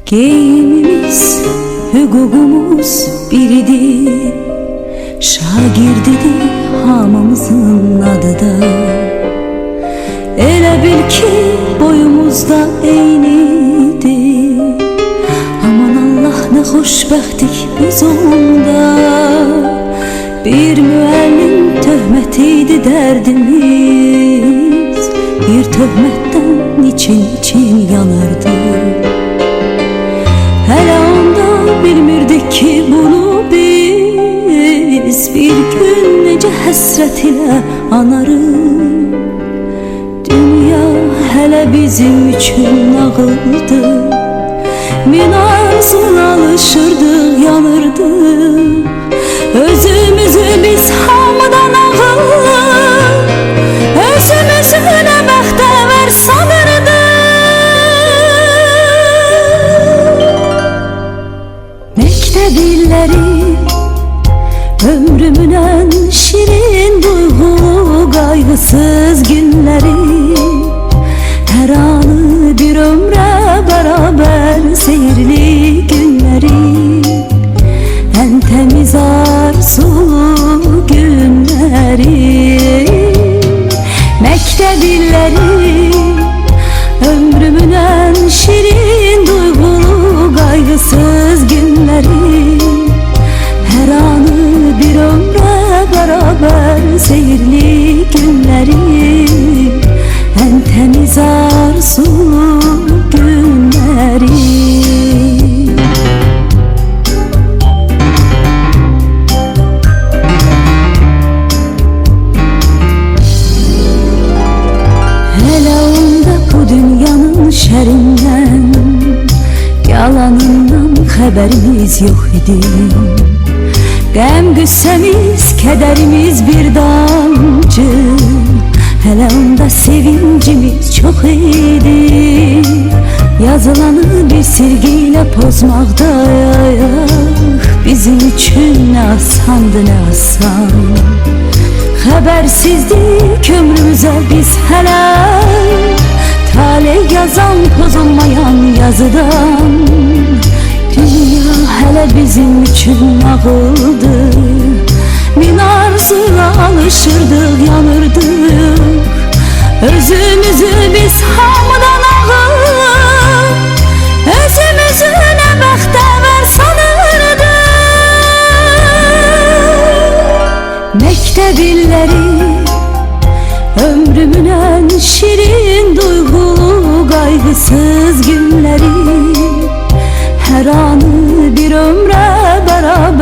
Geyimimiz, hüququmuz biridir. Şagirdidir hamımızın adı da. Elə bil ki boyumuzda eynidir. Aman Allah ne xoşbəxtlik biz onda. Bir müəllim töhmətiydi dərdimiz. Bir töhmətdən için yanardı. Hələ onda bilmirdik ki bunu biz bir gün necə həsrət ilə anarıq. Dünya hələ bizim üçün nağıldı. Min arzuna alışırdıq, yanırdıq. Özümüzü biz hamıdan ağıllı, özümüzü nə bəxtəvər sanırdıq. Məktəb illəri, ömrümün en şirin duyğulu qaygısız günləri. Hər anı bir ömrə bərabər seyirli günləri. En temiz arzulu günləri. Məktəb illəri, ömrümün en şirin duyğulu qaygısız günləri. Her anı bir ömre beraber seyirli günleri. En temiz arzulu günleri. Hele onda bu dünyanın şerinden, yalanından haberimiz yok idi. Qəm qüssəmiz, kədərimiz bir damcı. Hələ onda sevincimiz çox idi. Yazılanı bir silgiyle pozmaqda bizim üçün nə asandı, nə asan. Xəbərsizdik ömrümüzə biz hələ, talih yazan pozulmayan yazıdan. Dünya hələ bizim üçün nağıldı. Min arzuna alışırdıq, yanırdıq. Özümüzü biz hamıdan ağıllı, özümüzü nə bəxtəvər sanırdıq. Məktəb illəri, ömrümün en şirin duyğulu qaygısız günləri. Her anı bir ömre beraber